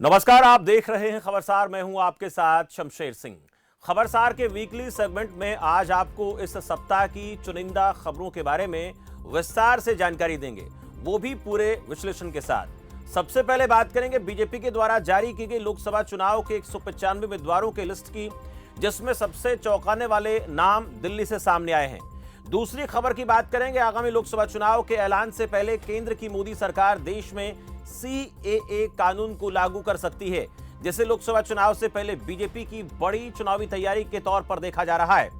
नमस्कार, आप देख रहे हैं खबरसार। मैं हूं आपके साथ शमशेर सिंह। खबरसार के वीकली सेगमेंट में आज आपको इस सप्ताह की चुनिंदा खबरों के बारे में विस्तार से जानकारी देंगे, वो भी पूरे विश्लेषण के साथ। सबसे पहले बात करेंगे बीजेपी के द्वारा जारी की गई लोकसभा चुनाव के 195 उम्मीदवारों के लिस्ट की, जिसमें सबसे चौंकाने वाले नाम दिल्ली से सामने आए हैं। दूसरी खबर की बात करेंगे, आगामी लोकसभा चुनाव के ऐलान से पहले केंद्र की मोदी सरकार देश में सीएए कानून को लागू कर सकती है, जिसे लोकसभा चुनाव से पहले बीजेपी की बड़ी चुनावी तैयारी के तौर पर देखा जा रहा है।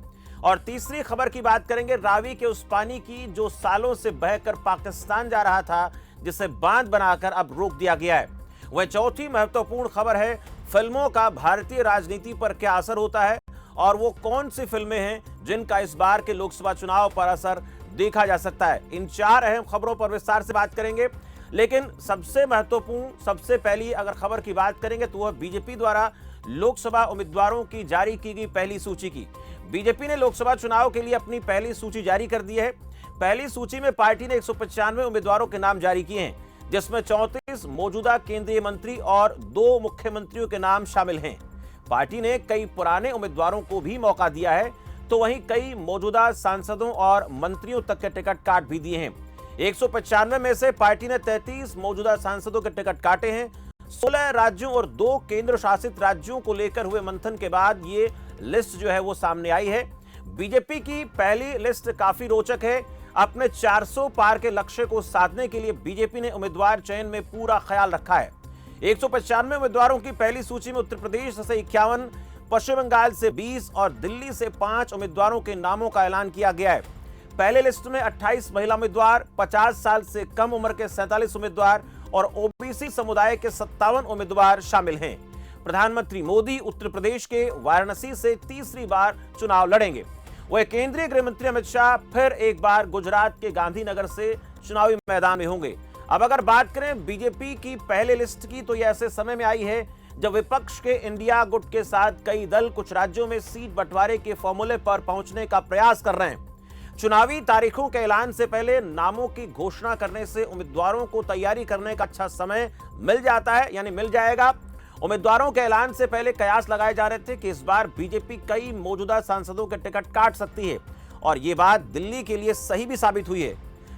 और तीसरी खबर की बात करेंगे, रावी के उस पानी की जो सालों से बहकर पाकिस्तान जा रहा था, जिसे बांध बनाकर अब रोक दिया गया है। वह चौथी महत्वपूर्ण खबर है, फिल्मों का भारतीय राजनीति पर क्या असर होता है और वो कौन सी फिल्में हैं जिनका इस बार के लोकसभा चुनाव पर असर देखा जा सकता है। इन चार अहम खबरों पर विस्तार से बात करेंगे, लेकिन सबसे महत्वपूर्ण, सबसे पहली अगर खबर की बात करेंगे तो वह बीजेपी द्वारा लोकसभा उम्मीदवारों की जारी की गई पहली सूची की। बीजेपी ने लोकसभा चुनाव के लिए अपनी पहली सूची जारी कर दी है। पहली सूची में पार्टी ने 195 उम्मीदवारों के नाम जारी किए हैं, जिसमें 34 मौजूदा केंद्रीय मंत्री और 2 मुख्यमंत्रियों के नाम शामिल हैं। पार्टी ने कई पुराने उम्मीदवारों को भी मौका दिया है, तो वहीं कई मौजूदा सांसदों और मंत्रियों तक के टिकट काट भी दिए हैं। 195 में से पार्टी ने 33 मौजूदा सांसदों के टिकट काटे हैं। 16 राज्यों और 2 केंद्र शासित राज्यों को लेकर हुए मंथन के बाद ये लिस्ट जो है वो सामने आई है। बीजेपी की पहली लिस्ट काफी रोचक है। अपने 400 पार के लक्ष्य को साधने के लिए बीजेपी ने उम्मीदवार चयन में पूरा ख्याल रखा है। 195 उम्मीदवारों की पहली सूची में उत्तर प्रदेश से 51, पश्चिम बंगाल से 20 और दिल्ली से 5 उम्मीदवारों के नामों का ऐलान किया गया है। पहले लिस्ट में 28 महिला उम्मीदवार, 50 साल से कम उम्र के 47 उम्मीदवार और ओबीसी समुदाय के 57 उम्मीदवार शामिल हैं। प्रधानमंत्री मोदी उत्तर प्रदेश के वाराणसी से तीसरी बार चुनाव लड़ेंगे। वह केंद्रीय गृह मंत्री अमित शाह फिर एक बार गुजरात के गांधीनगर से चुनावी मैदान में होंगे। अब अगर बात करें बीजेपी की पहले लिस्ट की, तो यह ऐसे समय में आई है जब विपक्ष के इंडिया गुट के साथ कई दल कुछ राज्यों में सीट बंटवारे के फॉर्मूले पर पहुंचने का प्रयास कर रहे हैं। चुनावी तारीखों के ऐलान से पहले नामों की घोषणा करने से उम्मीदवारों को तैयारी करने का अच्छा समय मिल जाता है, यानी मिल जाएगा। उम्मीदवारों के ऐलान से पहले कयास लगाए जा रहे थे कि इस बार बीजेपी कई मौजूदा सांसदों के टिकट काट सकती है, और ये बात दिल्ली के लिए सही भी साबित हुई है।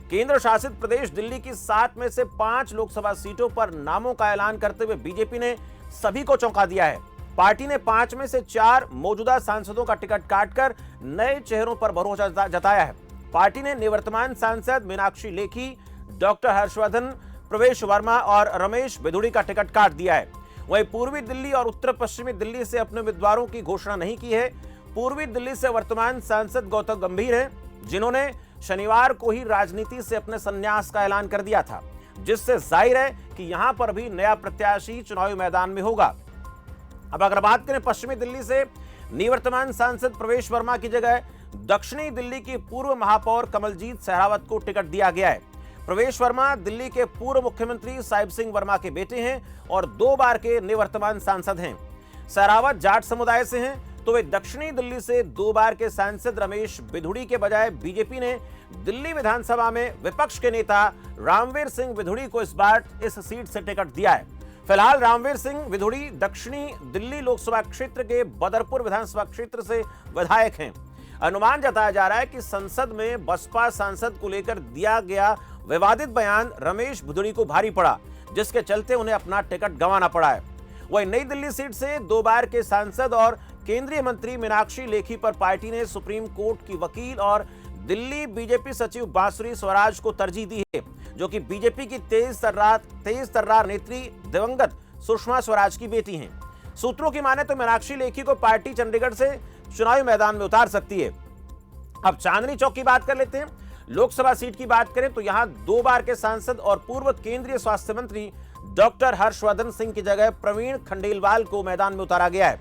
केंद्र शासित प्रदेश दिल्ली की 7 में से 5 लोकसभा सीटों पर नामों का ऐलान करते हुए बीजेपी ने सभी को चौंका दिया है। पार्टी ने 5 में से 4 मौजूदा सांसदों का टिकट काटकर नए चेहरों पर भरोसा जताया है। पार्टी ने निवर्तमान सांसद मीनाक्षी लेखी, डॉक्टर हर्षवर्धन, प्रवेश वर्मा और रमेश बिधूड़ी का टिकट काट दिया है। वहीं पूर्वी दिल्ली और उत्तर पश्चिमी दिल्ली से अपने उम्मीदवारों की घोषणा नहीं की है। पूर्वी दिल्ली से वर्तमान सांसद गौतम गंभीर हैं, जिन्होंने शनिवार को ही राजनीति से अपने संन्यास का ऐलान कर दिया था, जिससे जाहिर है कि यहां पर भी नया प्रत्याशी चुनावी मैदान में होगा। अब अगर बात करें पश्चिमी दिल्ली से, निवर्तमान सांसद प्रवेश वर्मा की जगह दक्षिणी दिल्ली की पूर्व महापौर कमलजीत सहरावत को टिकट दिया गया है। प्रवेश वर्मा दिल्ली के पूर्व मुख्यमंत्री साहिब सिंह वर्मा के बेटे हैं और 2 बार के निवर्तमान सांसद हैं। सहरावत जाट समुदाय से हैं, तो वे दक्षिणी दिल्ली से 2 बार के सांसद रमेश बिधूड़ी के बजाय बीजेपी ने दिल्ली विधानसभा में विपक्ष के नेता रामवीर सिंह बिधूड़ी को इस बार इस सीट से टिकट दिया है। फिलहाल रामवीर सिंह बिधूड़ी दक्षिणी दिल्ली लोकसभा क्षेत्र के बदरपुर विधानसभा क्षेत्र से विधायक हैं। अनुमान जताया जा रहा है कि संसद में बसपा सांसद को लेकर दिया गया विवादित बयान रमेश बिधूड़ी को भारी पड़ा, जिसके चलते उन्हें अपना टिकट गंवाना पड़ा है। वहीं नई दिल्ली सीट से 2 बार के सांसद और केंद्रीय मंत्री मीनाक्षी लेखी पर पार्टी ने सुप्रीम कोर्ट की वकील और दिल्ली बीजेपी सचिव बांसुरी स्वराज को तरजीह दी है, जो कि बीजेपी की तेज तर्रार नेत्री दिवंगत सुषमा स्वराज की बेटी हैं। सूत्रों की माने तो मीनाक्षी लेखी को पार्टी चंडीगढ़ से चुनावी मैदान में उतार सकती है। अब चांदनी चौक की बात कर लेते हैं। लोकसभा सीट की बात करें तो यहां 2 बार के सांसद और पूर्व केंद्रीय स्वास्थ्य मंत्री डॉक्टर हर्षवर्धन सिंह की जगह प्रवीण खंडेलवाल को मैदान में उतारा गया है।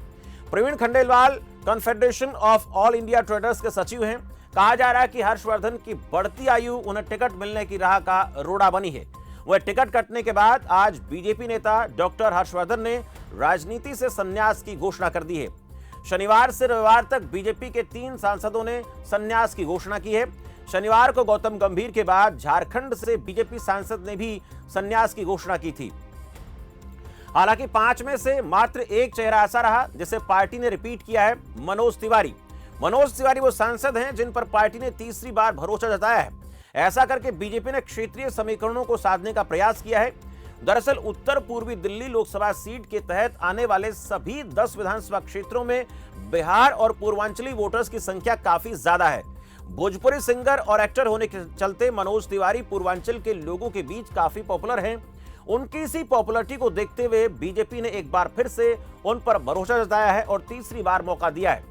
Praveen Khandelwal confederation of all India traders के सचिव हैं। कहा जा रहा है कि हर्षवर्धन की बढ़ती आयु उन्हें टिकट मिलने की राह का रोड़ा बनी है। वह टिकट कटने के बाद आज बीजेपी नेता डॉक्टर हर्षवर्धन ने राजनीति से संन्यास की घोषणा कर दी है। शनिवार से रविवार तक बीजेपी के 3 सांसदों ने संन्यास की घोषणा की है। शनिवार को गौतम गंभीर के बाद झारखंड से बीजेपी सांसद ने भी संन्यास की घोषणा की थी। हालांकि 5 में से मात्र एक चेहरा ऐसा रहा जिसे पार्टी ने रिपीट किया है, मनोज तिवारी। मनोज तिवारी वो सांसद हैं जिन पर पार्टी ने तीसरी बार भरोसा जताया है। ऐसा करके बीजेपी ने क्षेत्रीय समीकरणों को साधने का प्रयास किया है। दरअसल उत्तर पूर्वी दिल्ली लोकसभा सीट के तहत आने वाले सभी 10 विधानसभा क्षेत्रों में बिहार और पूर्वांचली वोटर्स की संख्या काफी ज्यादा है। भोजपुरी सिंगर और एक्टर होने के चलते मनोज तिवारी पूर्वांचल के लोगों के बीच काफी पॉपुलर हैं। उनकी इसी पॉपुलरिटी को देखते हुए बीजेपी ने एक बार फिर से उन पर भरोसा जताया है और तीसरी बार मौका दिया है।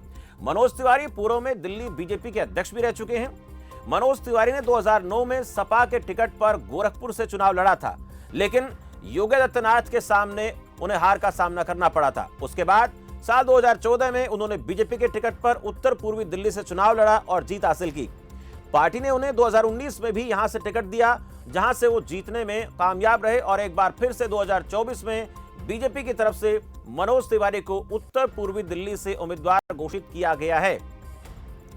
मनोज तिवारी पूर्व में दिल्ली बीजेपी के अध्यक्ष भी रह चुके हैं। मनोज तिवारी ने 2009 में सपा के टिकट पर गोरखपुर से चुनाव लड़ा था, लेकिन योगी आदित्यनाथ के सामने उन्हें हार का सामना करना पड़ा था। उसके बाद साल 2014 में उन्होंने बीजेपी के टिकट पर उत्तर पूर्वी दिल्ली से चुनाव लड़ा और जीत हासिल की। पार्टी ने उन्हें 2019 में भी यहां से टिकट दिया, जहां से वो जीतने में कामयाब रहे और एक बार फिर से 2024 में बीजेपी की तरफ से मनोज तिवारी को उत्तर पूर्वी दिल्ली से उम्मीदवार घोषित किया गया है।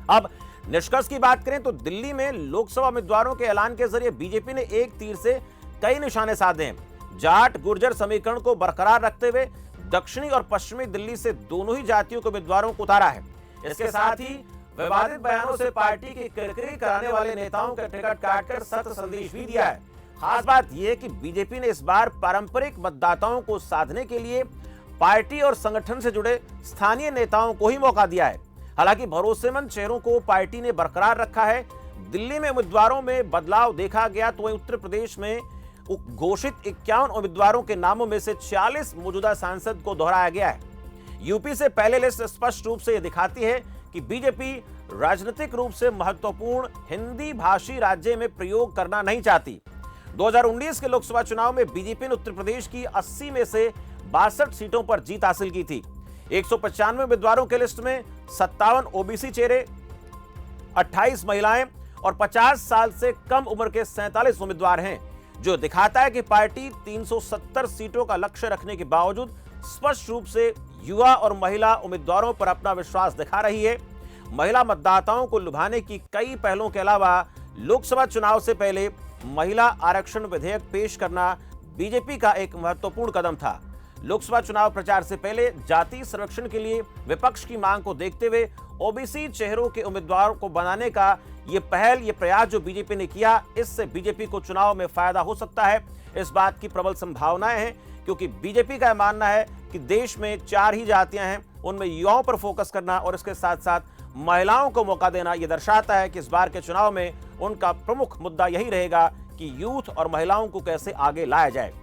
अब निष्कर्ष की बात करें तो दिल्ली में लोकसभा उम्मीदवारों के ऐलान के जरिए बीजेपी ने एक तीर से कई निशाने साधे हैं। जाट गुर्जर समीकरण को बरकरार रखते हुए दक्षिणी और पश्चिमी दिल्ली से दोनों ही जातियों के उम्मीदवारों को उतारा है। इसके साथ ही विवादित बयानों से पार्टी की किरकिरी कराने वाले नेताओं के टिकट काटकर सत्य संदेश भी दिया है। खास बात यह है कि बीजेपी ने इस बार पारंपरिक मतदाताओं को साधने के लिए पार्टी और संगठन से जुड़े स्थानीय नेताओं को ही मौका दिया है। हालांकि भरोसेमंद चेहरों को पार्टी ने बरकरार रखा है। दिल्ली में उम्मीदवारों में बदलाव देखा गया तो वहीं उत्तर प्रदेश में घोषित 51 उम्मीदवारों के नामों में से 46 मौजूदा सांसद को दोहराया गया है। यूपी से पहले लिस्ट स्पष्ट रूप से यह दिखाती है कि बीजेपी राजनीतिक रूप से महत्वपूर्ण हिंदी भाषी राज्य में प्रयोग करना नहीं चाहती। 2019 के लोकसभा चुनाव में बीजेपी ने उत्तर प्रदेश की 80 में से 62 सीटों पर जीत हासिल की थी। 195 उम्मीदवारों के लिस्ट में 57 ओबीसी चेहरे, 28 महिलाएं और 50 साल से कम उम्र के 47 उम्मीदवार हैं, जो दिखाता है कि पार्टी 370 सीटों का लक्ष्य रखने के बावजूद स्पष्ट रूप से युवा और महिला उम्मीदवारों पर अपना विश्वास दिखा रही है। महिला मतदाताओं को लुभाने की कई पहलों के अलावा लोकसभा चुनाव से पहले महिला आरक्षण विधेयक पेश करना बीजेपी का एक महत्वपूर्ण कदम था। लोकसभा चुनाव प्रचार से पहले जाति सर्वेक्षण के लिए विपक्ष की मांग को देखते हुए ओबीसी चेहरों के उम्मीदवारों को बनाने का ये प्रयास जो बीजेपी ने किया, इससे बीजेपी को चुनाव में फायदा हो सकता है। इस बात की प्रबल संभावनाएं हैं, क्योंकि बीजेपी का मानना है कि देश में 4 ही जातियां हैं, उनमें युवाओं पर फोकस करना और इसके साथ साथ महिलाओं को मौका देना यह दर्शाता है कि इस बार के चुनाव में उनका प्रमुख मुद्दा यही रहेगा कि यूथ और महिलाओं को कैसे आगे लाया जाए।